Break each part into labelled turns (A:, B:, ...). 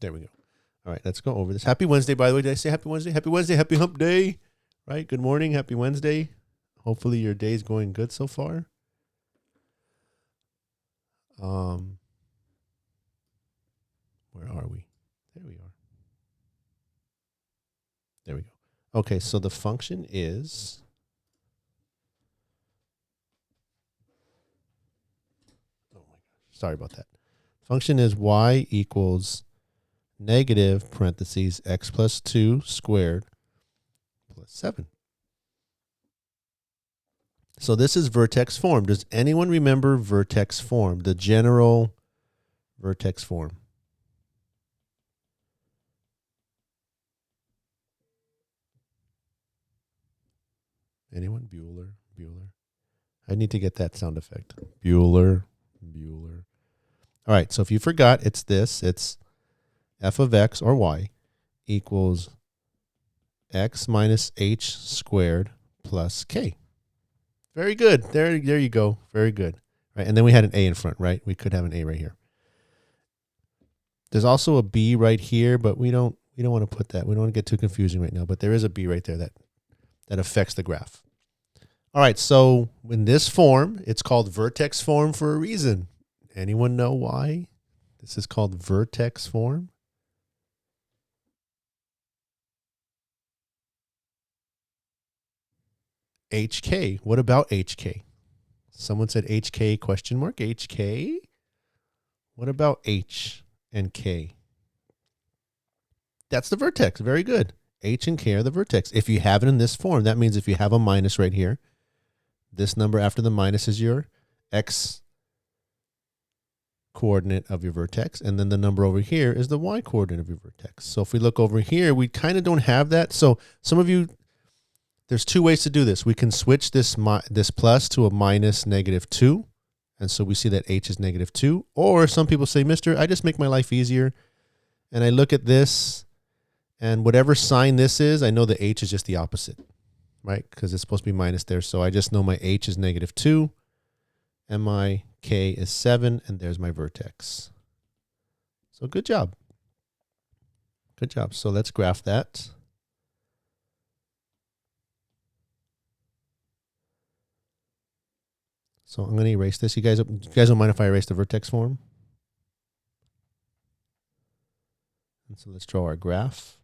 A: There we go. All right, let's go over this. Happy Wednesday, by the way. Did I say happy Wednesday? Happy Wednesday. Happy hump day. Right? Good morning. Happy Wednesday. Hopefully your day's going good so far. Where are we? There we are. There we go. Okay, so the function is oh my gosh, sorry about that. Function is y equals negative parentheses x plus 2 squared plus 7. So this is vertex form. Does anyone remember vertex form, the general vertex form? Anyone? Bueller. I need to get that sound effect. Bueller. All right, so if you forgot, it's this. It's f of x, or y, equals x minus h squared plus k. Very good. There you go. Very good. Right, and then we had an a in front, right? We could have an a right here. There's also a b right here, but we don't want to put that. We don't want to get too confusing right now, but there is a b right there that affects the graph. All right, so in this form, it's called vertex form for a reason. Anyone know why this is called vertex form? HK. What about HK? Someone said HK question mark. HK? What about H and K? That's the vertex. Very good. H and K are the vertex. If you have it in this form, that means if you have a minus right here, this number after the minus is your x coordinate of your vertex, and then the number over here is the y coordinate of your vertex. So if we look over here, we kind of don't have that. So some of you, there's two ways to do this. We can switch this plus to a minus -2, and so we see that h is -2. Or some people say, Mister, I just make my life easier, and I look at this, and whatever sign this is, I know the h is just the opposite, right? Because it's supposed to be minus there. So I just know my h is -2, and my k is 7, and there's my vertex. So good job. Good job. So let's graph that. So I'm going to erase this. You guys don't mind if I erase the vertex form? And so let's draw our graph.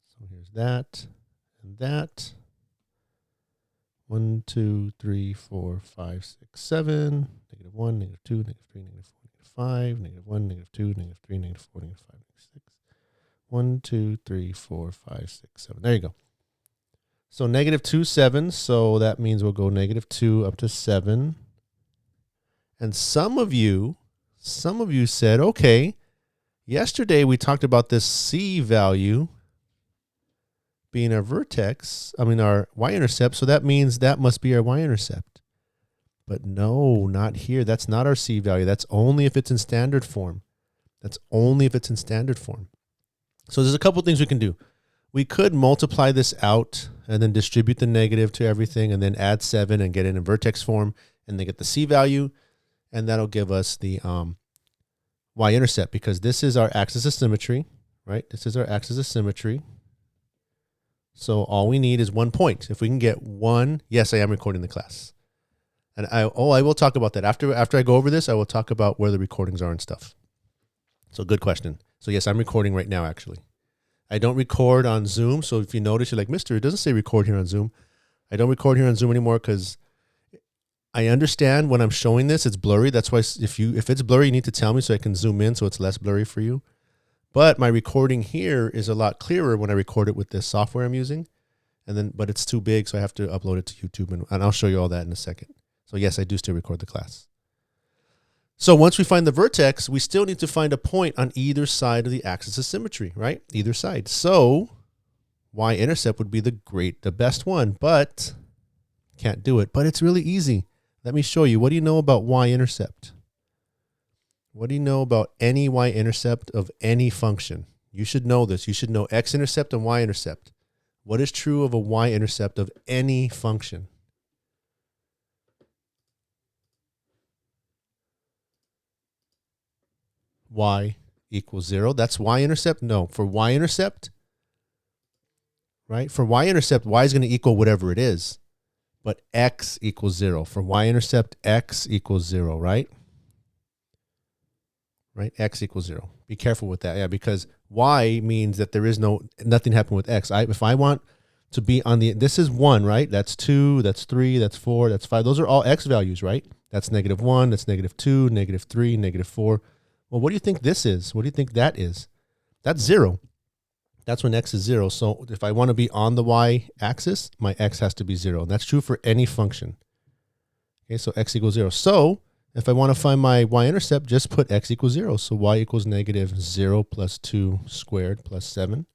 A: So here's that and that. 1, 2, 3, 4, 5, 6, 7. -1, -2, -3, -4, -5, -1, -2, -3, -4, -5, -6. 1, 2, 3, 4, 5, 6, 7. There you go. So -2, 7. So that means we'll go -2 up to 7. And some of you said, okay, yesterday we talked about this C value being our vertex, our y-intercept, so that means that must be our y-intercept. But no, not here. That's not our C value. That's only if it's in standard form. So there's a couple things we can do. We could multiply this out and then distribute the negative to everything and then add 7 and get it in vertex form and then get the C value, and that'll give us the y-intercept, because this is our axis of symmetry, right? This is our axis of symmetry. So all we need is 1 point. If we can get 1, yes, I am recording the class. And I will talk about that. After I go over this, I will talk about where the recordings are and stuff. So good question. So yes, I'm recording right now, actually. I don't record on Zoom. So if you notice, you're like, Mister, it doesn't say record here on Zoom. I don't record here on Zoom anymore because I understand when I'm showing this, it's blurry. That's why if it's blurry, you need to tell me so I can zoom in so it's less blurry for you. But my recording here is a lot clearer when I record it with this software I'm using. But it's too big, so I have to upload it to YouTube, and I'll show you all that in a second. So yes, I do still record the class. So once we find the vertex, we still need to find a point on either side of the axis of symmetry, right? Either side. So y-intercept would be the best one, but can't do it. But it's really easy. Let me show you. What do you know about y-intercept? What do you know about any y-intercept of any function? You should know this. You should know x-intercept and y-intercept. What is true of a y-intercept of any function? y equals 0. That's y-intercept? No. For y-intercept, right? For y-intercept, y is going to equal whatever it is. But x equals 0. For y-intercept, x equals 0, right? Right? X equals 0. Be careful with that. Yeah, because y means that there is nothing happened with x. If I want to be on the, this is 1, right? That's 2, that's 3, that's 4, that's 5. Those are all x values, right? That's -1, that's -2, -3, -4. Well, what do you think this is? What do you think that is? That's 0. That's when x is 0. So if I want to be on the y-axis, my x has to be 0. And that's true for any function. Okay, so x equals 0. So if I want to find my y-intercept, just put x equals 0. So y equals -0 plus 2 squared plus 7.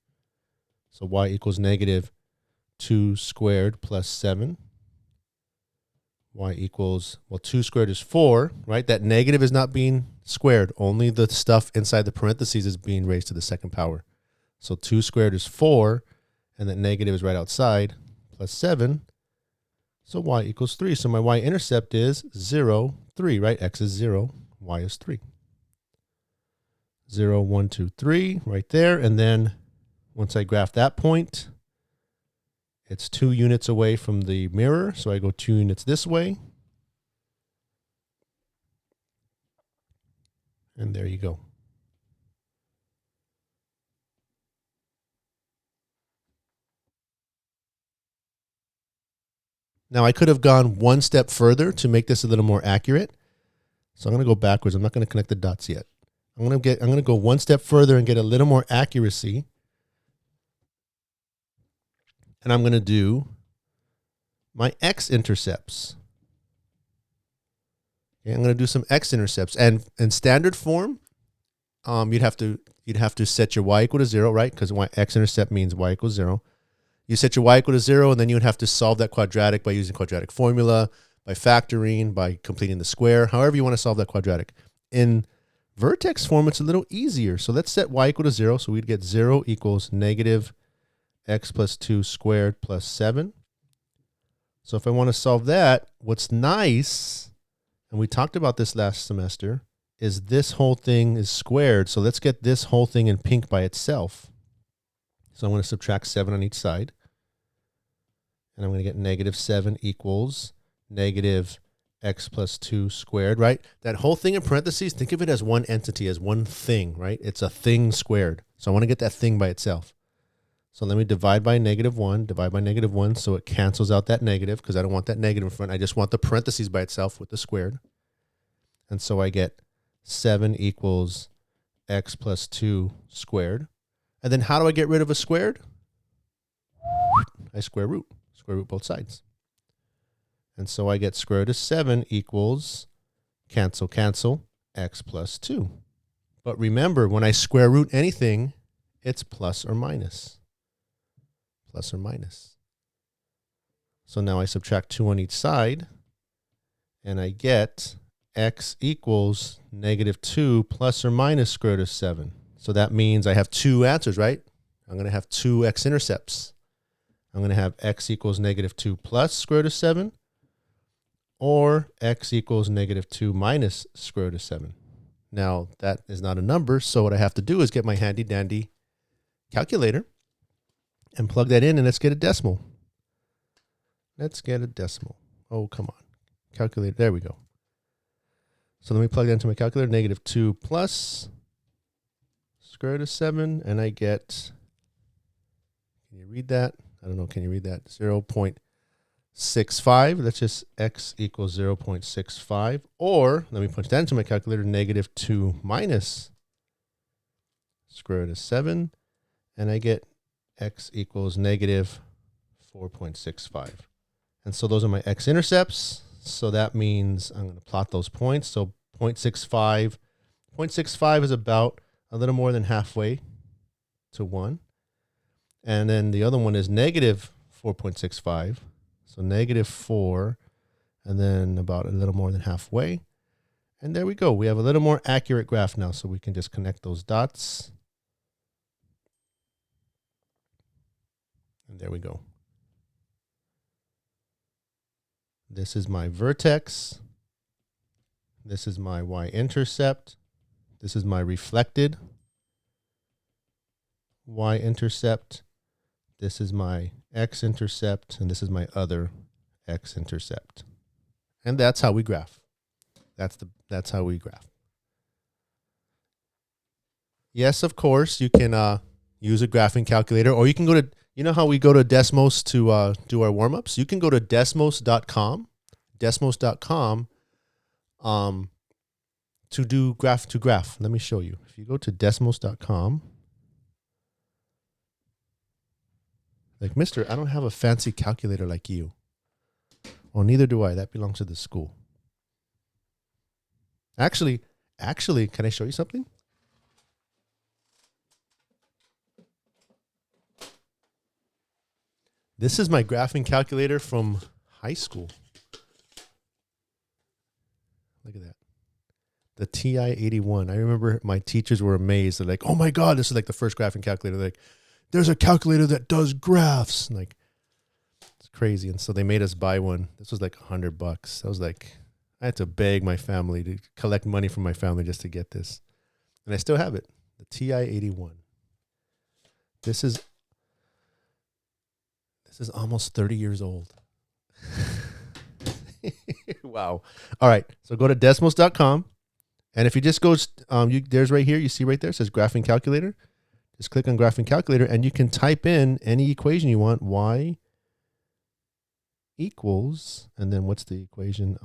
A: So y equals -2 squared plus 7. Y equals, well, 2 squared is 4, right? That negative is not being squared. Only the stuff inside the parentheses is being raised to the second power. So 2 squared is 4, and that negative is right outside, plus 7. So y equals 3. So my y-intercept is 0, 3, right? X is 0, y is 3. 0, 1, 2, 3, right there. And then once I graph that point, it's 2 units away from the mirror, so I go 2 units this way. And there you go. Now I could have gone one step further to make this a little more accurate. So I'm going to go backwards. I'm not going to connect the dots yet. I'm going to go one step further and get a little more accuracy. And I'm going to do my x-intercepts. Okay, I'm going to do some x-intercepts. And in standard form, you'd have to set your y equal to 0, right? Because x-intercept means y equals 0. You set your y equal to 0, and then you would have to solve that quadratic by using quadratic formula, by factoring, by completing the square, however you want to solve that quadratic. In vertex form, it's a little easier. So let's set y equal to 0. So we'd get 0 equals -x plus 2 squared plus 7. So if I want to solve that, what's nice, and we talked about this last semester, is this whole thing is squared. So let's get this whole thing in pink by itself. So I'm going to subtract 7 on each side. And I'm going to get -7 equals -x plus 2 squared, right? That whole thing in parentheses, think of it as one entity, as one thing, right? It's a thing squared. So I want to get that thing by itself. So let me divide by -1, divide by -1, so it cancels out that negative, because I don't want that negative in front. I just want the parentheses by itself with the squared. And so I get 7 equals x plus 2 squared. And then how do I get rid of a squared? I square root both sides. And so I get square root of 7 equals, cancel, cancel, x plus 2. But remember, when I square root anything, it's plus or minus. Plus or minus. So now I subtract 2 on each side, and I get x equals -2 plus or minus square root of 7. So that means I have 2 answers, right? I'm going to have 2 x-intercepts. I'm going to have x equals -2 plus square root of 7, or x equals -2 minus square root of 7. Now, that is not a number, so what I have to do is get my handy-dandy calculator and plug that in, and let's get a decimal. Let's get a decimal. Oh, come on. Calculator. There we go. So let me plug that into my calculator. -2 plus square root of 7, and I get, can you read that? I don't know. Can you read that? 0.65. That's just x equals 0.65. Or, let me punch that into my calculator, -2 minus square root of 7. And I get x equals -4.65. And so those are my x-intercepts. So that means I'm going to plot those points. So 0.65. 0.65 is about a little more than halfway to 1. And then the other one is -4.65. So -4, and then about a little more than halfway. And there we go. We have a little more accurate graph now, so we can just connect those dots. And there we go. This is my vertex. This is my y-intercept. This is my reflected y-intercept. This is my x-intercept, and this is my other x-intercept. And that's how we graph. That's how we graph. Yes, of course, you can use a graphing calculator, or you can go to, you know how we go to Desmos to do our warm-ups? You can go to desmos.com, to do graph to graph. Let me show you. If you go to desmos.com, like, mister, I don't have a fancy calculator like you. Well, neither do I. That belongs to the school. Actually, can I show you something? This is my graphing calculator from high school. Look at that. The TI-81. I remember my teachers were amazed. They're like, oh my God, this is like the first graphing calculator. They're like, there's a calculator that does graphs. And like, it's crazy. And so they made us buy one. This was like $100. I was like, I had to beg my family to collect money from my family just to get this. And I still have it. The TI-81. This is almost 30 years old. Wow. All right. So go to desmos.com. And if you just go, there's right here, you see right there, it says graphing calculator. Just click on graphing calculator and you can type in any equation you want. Y equals, and then what's the equation?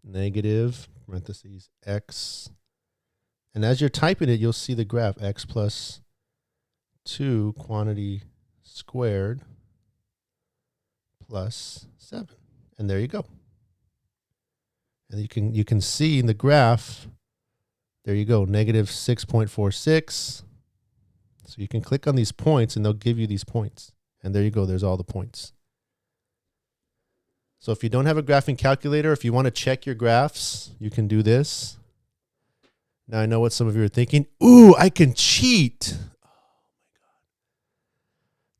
A: Negative, parentheses, x. And as you're typing it, you'll see the graph, x plus 2 quantity squared plus 7. And there you go. And you can see in the graph, there you go, negative 6.46. So you can click on these points and they'll give you these points. And there you go, there's all the points. So if you don't have a graphing calculator, if you want to check your graphs, you can do this. Now I know what some of you are thinking. Ooh, I can cheat.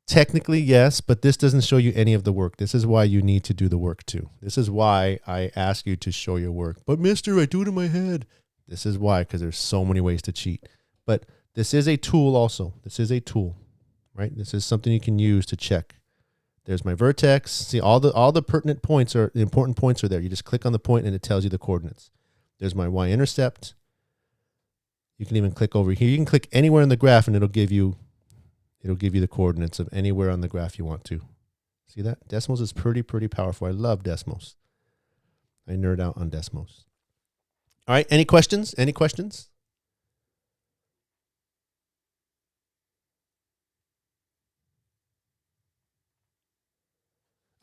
A: Technically, yes, but this doesn't show you any of the work. This is why you need to do the work too. This is why I ask you to show your work. But mister, I do it in my head. This is why, because there's so many ways to cheat. But this is a tool also. This is a tool, right? This is something you can use to check. There's my vertex. See, all the pertinent points the important points are there. You just click on the point and it tells you the coordinates. There's my y-intercept. You can even click over here. You can click anywhere in the graph and it'll give you the coordinates of anywhere on the graph you want to. See that? Desmos is pretty powerful. I love Desmos. I nerd out on Desmos. All right, any questions? Any questions?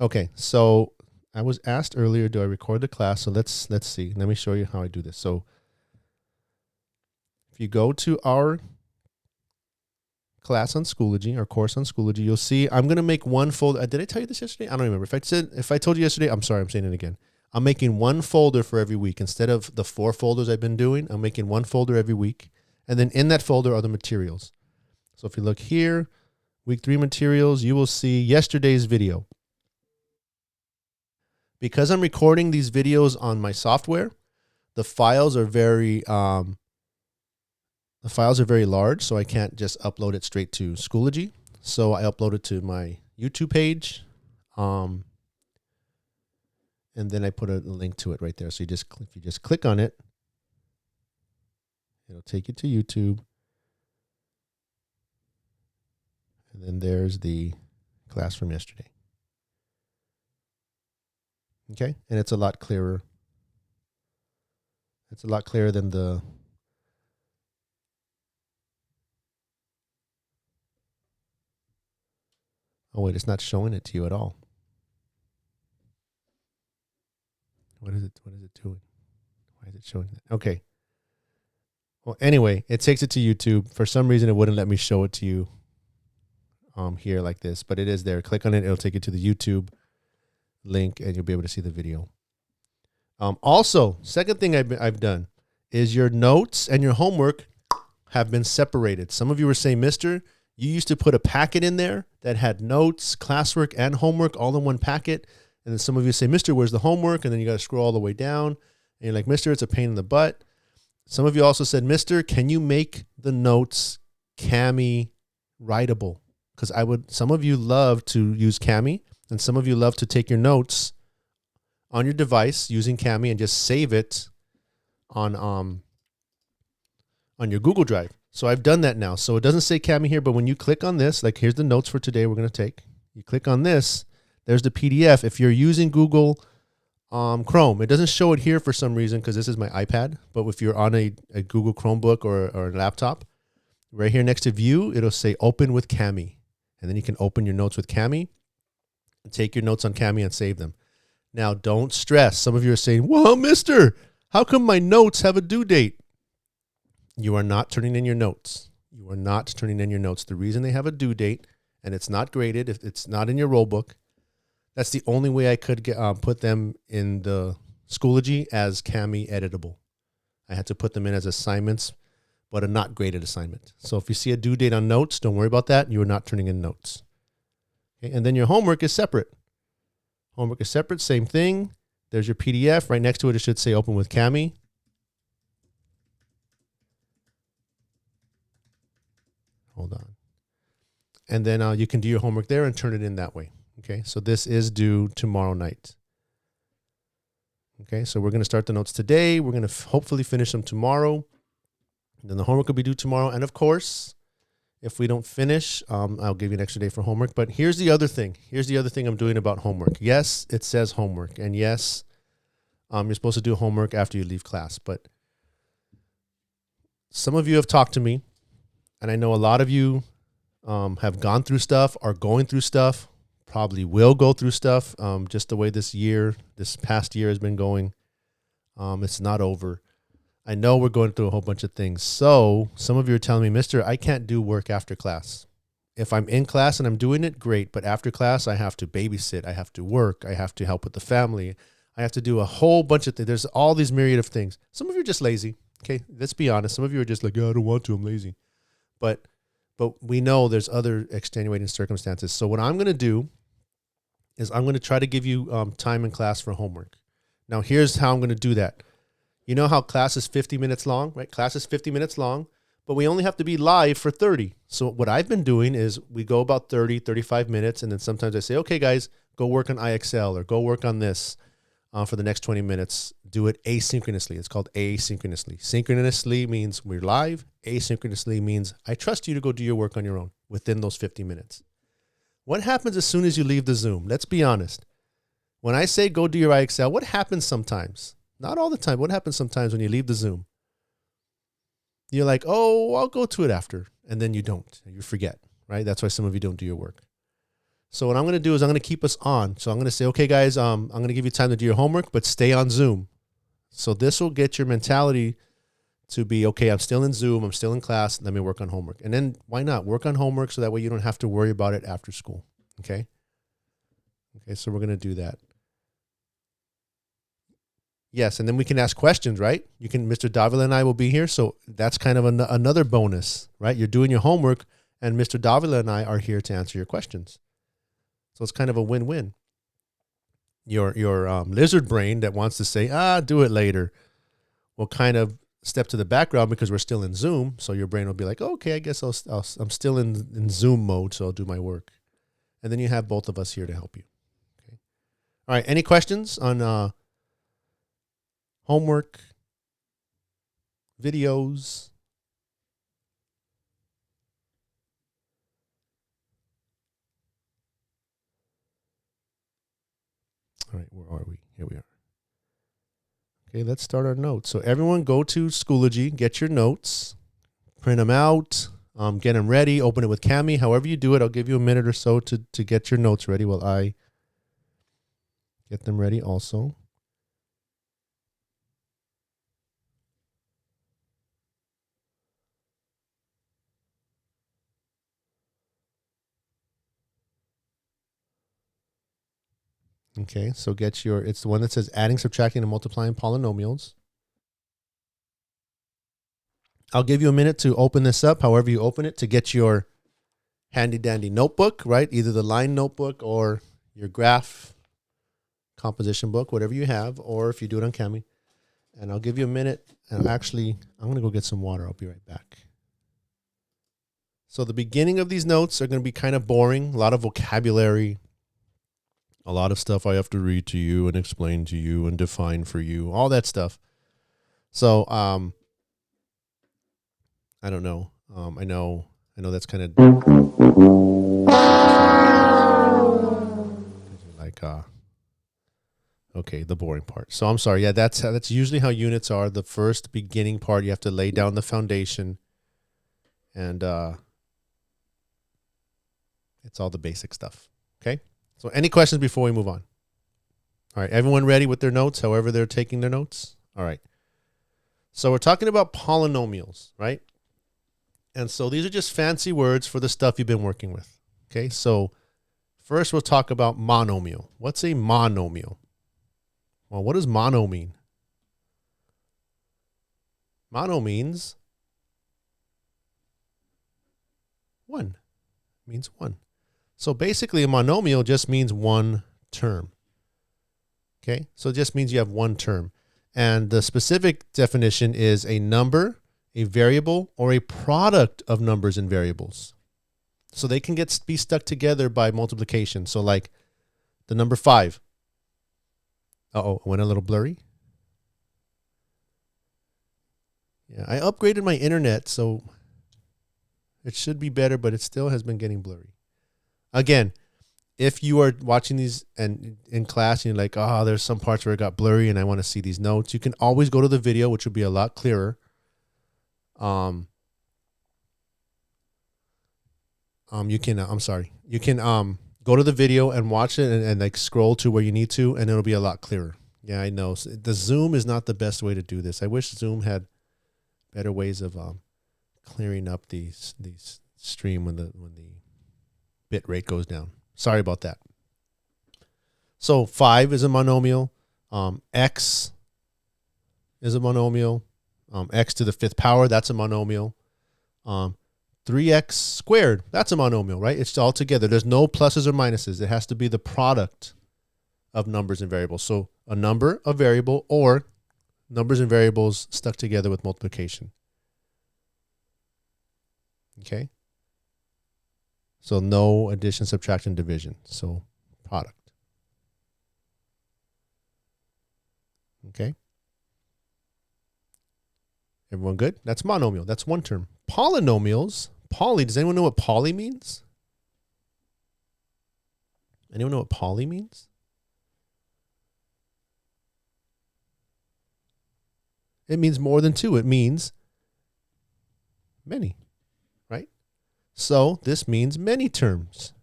A: Okay, so I was asked earlier, do I record the class? So let's see. Let me show you how I do this. So if you go to our class on Schoology, our course on Schoology, you'll see I'm going to make one folder. Did I tell you this yesterday? I don't remember. If I told you yesterday, I'm sorry, I'm saying it again. I'm making one folder for every week. Instead of the 4 folders I've been doing, I'm making one folder every week. And then in that folder are the materials. So if you look here, week 3 materials, you will see yesterday's video. Because I'm recording these videos on my software, the files are very large, so I can't just upload it straight to Schoology. So I upload it to my YouTube page, and then I put a link to it right there. So if you just click on it, it'll take you to YouTube, and then there's the class from yesterday. Okay, and it's a lot clearer. It's a lot clearer than the oh wait, it's not showing it to you at all. What is it doing? Why is it showing that? Okay. Well, anyway, it takes it to YouTube. For some reason, it wouldn't let me show it to you here like this, but it is there. Click on it. It'll take you to the YouTube link, and you'll be able to see the video. Also, second thing I've done is your notes and your homework have been separated. Some of you were saying, mister, you used to put a packet in there that had notes, classwork, and homework all in one packet. And then some of you say, mister, where's the homework? And then you got to scroll all the way down. And you're like, mister, it's a pain in the butt. Some of you also said, Mister, can you make the notes Kami writable? Because some of you love to use Kami, and some of you love to take your notes on your device using Kami and just save it on your Google Drive. So I've done that now. So it doesn't say Kami here, but when you click on this, like here's the notes for today we're going to take. You click on this, there's the PDF. If you're using Google Chrome, it doesn't show it here for some reason because this is my iPad. But if you're on a Google Chromebook or a laptop, right here next to View, it'll say Open with Kami. And then you can open your notes with Kami and take your notes on Kami and save them. Now, don't stress. Some of you are saying, well, Mister, how come my notes have a due date? You are not turning in your notes. You are not turning in your notes. The reason they have a due date and it's not graded, if it's not in your roll book, that's the only way I could put them in the Schoology as Kami editable. I had to put them in as assignments, but a not graded assignment. So if you see a due date on notes, don't worry about that. You are not turning in notes. Okay? And then your homework is separate. Homework is separate, same thing. There's your PDF. Right next to it, it should say Open with Kami. Hold on. And then you can do your homework there and turn it in that way. Okay, so this is due tomorrow night. Okay, so we're going to start the notes today. We're going to hopefully finish them tomorrow. And then the homework will be due tomorrow. And of course, if we don't finish, I'll give you an extra day for homework. But here's the other thing. Here's the other thing I'm doing about homework. Yes, it says homework. And yes, you're supposed to do homework after you leave class. But some of you have talked to me. And I know a lot of you have gone through stuff, are going through stuff, probably will go through stuff. Just the way this past year has been going. It's not over. I know we're going through a whole bunch of things. So some of you are telling me, Mister, I can't do work after class. If I'm in class and I'm doing it, great. But after class, I have to babysit. I have to work. I have to help with the family. I have to do a whole bunch of things. There's all these myriad of things. Some of you are just lazy. Okay, let's be honest. Some of you are just like, oh, I don't want to. I'm lazy. But we know there's other extenuating circumstances. So what I'm going to do is I'm going to try to give you time in class for homework. Now, here's how I'm going to do that. You know how class is 50 minutes long, right? Class is 50 minutes long, but we only have to be live for 30. So what I've been doing is we go about 30, 35 minutes, and then sometimes I say, okay, guys, go work on IXL or go work on this for the next 20 minutes. Do it asynchronously. It's called asynchronously. Synchronously means we're live. Asynchronously means I trust you to go do your work on your own within those 50 minutes. What happens as soon as you leave the Zoom? Let's be honest. When I say go do your IXL, what happens sometimes? Not all the time. What happens sometimes when you leave the Zoom? You're like, oh, I'll go to it after. And then you don't. You forget, right? That's why some of you don't do your work. So what I'm going to do is I'm going to keep us on. So I'm going to say, okay, guys, I'm going to give you time to do your homework, but stay on Zoom. So this will get your mentality to be, okay, I'm still in Zoom. I'm still in class. Let me work on homework. And then why not work on homework so that way you don't have to worry about it after school. Okay. Okay. So we're going to do that. Yes. And then we can ask questions, right? Mr. Davila and I will be here. So that's kind of another bonus, right? You're doing your homework and Mr. Davila and I are here to answer your questions. So it's kind of a win-win. Your lizard brain that wants to say, do it later, will kind of step to the background because we're still in Zoom. So your brain will be like, okay, I guess I'm still in Zoom mode, so I'll do my work. And then you have both of us here to help you. Okay. All right. Any questions on homework, videos? All right, where are we? Here we are. Okay, let's start our notes. So everyone go to Schoology, get your notes, print them out, get them ready, open it with Kami. However you do it, I'll give you a minute or so to get your notes ready while I get them ready also. Okay, so it's the one that says adding, subtracting, and multiplying polynomials. I'll give you a minute to open this up, however you open it, to get your handy dandy notebook, right? Either the line notebook or your graph composition book, whatever you have, or if you do it on Kami. And I'll give you a minute. And actually, I'm going to go get some water. I'll be right back. So the beginning of these notes are going to be kind of boring. A lot of vocabulary. A lot of stuff I have to read to you and explain to you and define for you. All that stuff. So, I don't know. I know that's kind of like, okay, the boring part. So I'm sorry. Yeah, that's usually how units are. The first beginning part, you have to lay down the foundation, and it's all the basic stuff. Okay. So any questions before we move on? All right. Everyone ready with their notes? However they're taking their notes. All right. So we're talking about polynomials, right? And so these are just fancy words for the stuff you've been working with. Okay. So first we'll talk about monomial. What's a monomial? Well, what does mono mean? Mono means one. It means one. So basically, a monomial just means one term. Okay, so it just means you have one term. And the specific definition is a number, a variable, or a product of numbers and variables. So they can be stuck together by multiplication. So like the number 5. Uh-oh, it went a little blurry. Yeah, I upgraded my internet, so it should be better, but it still has been getting blurry. Again, if you are watching these and in class and you're like, oh, there's some parts where it got blurry and I want to see these notes, you can always go to the video, which will be a lot clearer. You can go to the video and watch it and like scroll to where you need to, and it'll be a lot clearer. Yeah, I know. The Zoom is not the best way to do this. I wish Zoom had better ways of clearing up these stream when the bit rate goes down. Sorry about that. So 5 is a monomial. X is a monomial. X to the 5th power, that's a monomial. 3x squared, that's a monomial, right? It's all together. There's no pluses or minuses. It has to be the product of numbers and variables. So a number, a variable, or numbers and variables stuck together with multiplication. Okay? So no addition, subtraction, division. So product. Okay? Everyone good? That's monomial. That's one term. Polynomials. Poly, does anyone know what poly means? Anyone know what poly means? It means more than 2. It means many, right? So this means many terms.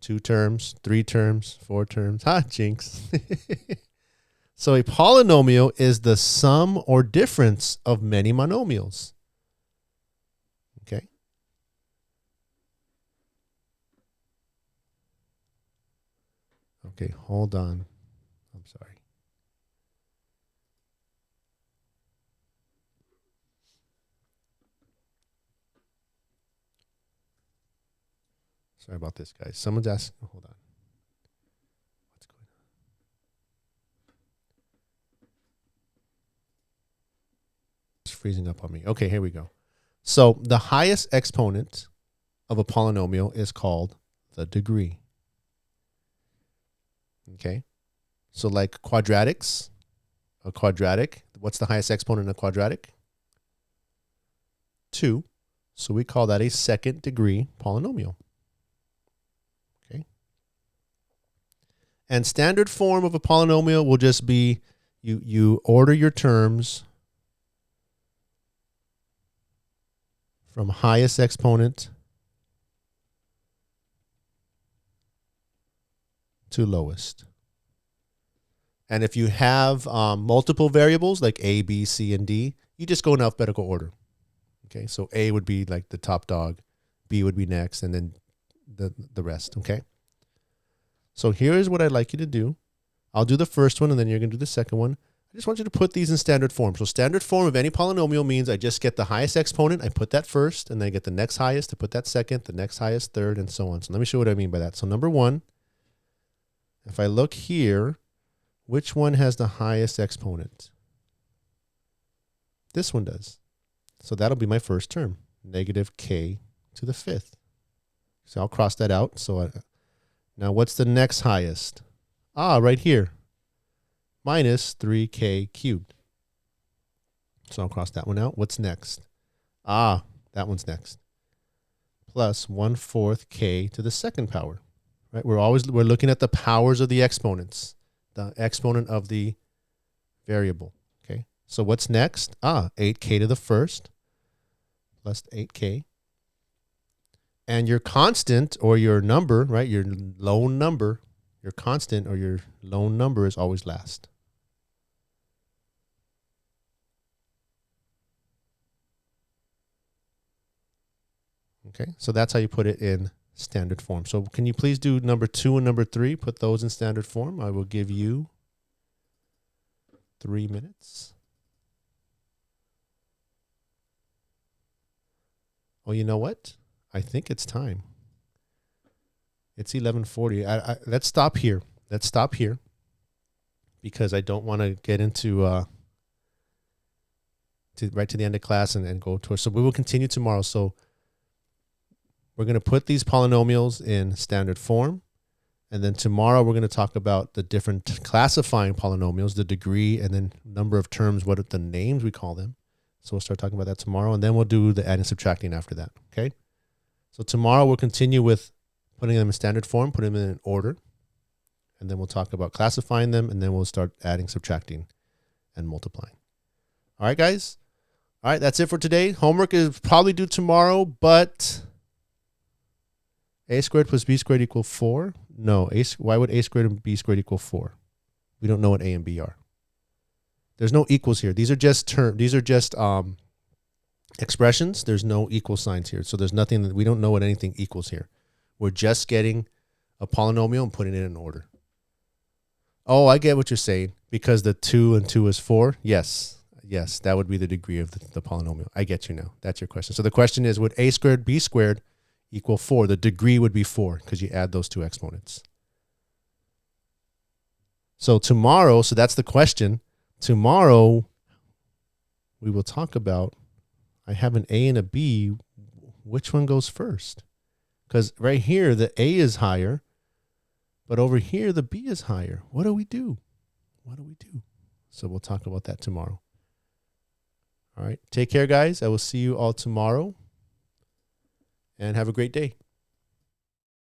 A: 2 terms, 3 terms, 4 terms. Ha, jinx. So a polynomial is the sum or difference of many monomials. Okay. Okay, hold on. I'm sorry. Sorry about this, guys. Someone's asking. Hold on. What's going on? It's freezing up on me. Okay, here we go. So the highest exponent of a polynomial is called the degree. Okay. So like quadratics, a quadratic, what's the highest exponent in a quadratic? 2. So we call that a second degree polynomial. Okay. And standard form of a polynomial will just be you order your terms from highest exponent to lowest. And if you have multiple variables like A, B, C, and D, you just go in alphabetical order. Okay, so A would be like the top dog, B would be next, and then the rest, okay? So here's what I'd like you to do. I'll do the first one, and then you're going to do the second one. I just want you to put these in standard form. So standard form of any polynomial means I just get the highest exponent, I put that first, and then I get the next highest, I put that second, the next highest, third, and so on. So let me show you what I mean by that. So number 1, if I look here, which one has the highest exponent? This one does. So that'll be my first term, negative k to the fifth. So I'll cross that out. So now what's the next highest? Right here, minus 3k cubed. So I'll cross that one out. What's next? That one's next. Plus 1/4 k to the second power. Right? We're looking at the powers of the exponents, the exponent of the variable. Okay. So what's next? 8k to the first plus 8k. And your constant or your number, right? Your lone number, your constant or your lone number is always last. Okay, so that's how you put it in standard form. So can you please do number 2 and number 3? Put those in standard form. I will give you 3 minutes. Oh, you know what? I think it's time. It's 11:40. Let's stop here. Let's stop here because I don't want to get into right to the end of class and go towards. So we will continue tomorrow. So we're going to put these polynomials in standard form. And then tomorrow we're going to talk about the different classifying polynomials, the degree, and then number of terms, what are the names we call them. So we'll start talking about that tomorrow. And then we'll do the adding and subtracting after that. Okay. So tomorrow we'll continue with putting them in standard form, putting them in order. And then we'll talk about classifying them. And then we'll start adding, subtracting, and multiplying. All right, guys. All right. That's it for today. Homework is probably due tomorrow, but a squared plus b squared equal 4? No. Why would a squared and b squared equal 4? We don't know what a and b are. There's no equals here. These are just expressions. There's no equal signs here. So there's nothing that we don't know what anything equals here. We're just getting a polynomial and putting it in order. Oh, I get what you're saying. Because the 2 and 2 is 4? Yes. Yes, that would be the degree of the polynomial. I get you now. That's your question. So the question is, would a squared b squared equal 4? The degree would be 4 because you add those two exponents. So tomorrow, so that's the question. Tomorrow, we will talk about, I have an a and a b. Which one goes first? Because right here, the a is higher, but over here, the b is higher. What do we do? What do we do? So we'll talk about that tomorrow. All right. Take care, guys. I will see you all tomorrow. And have a great day.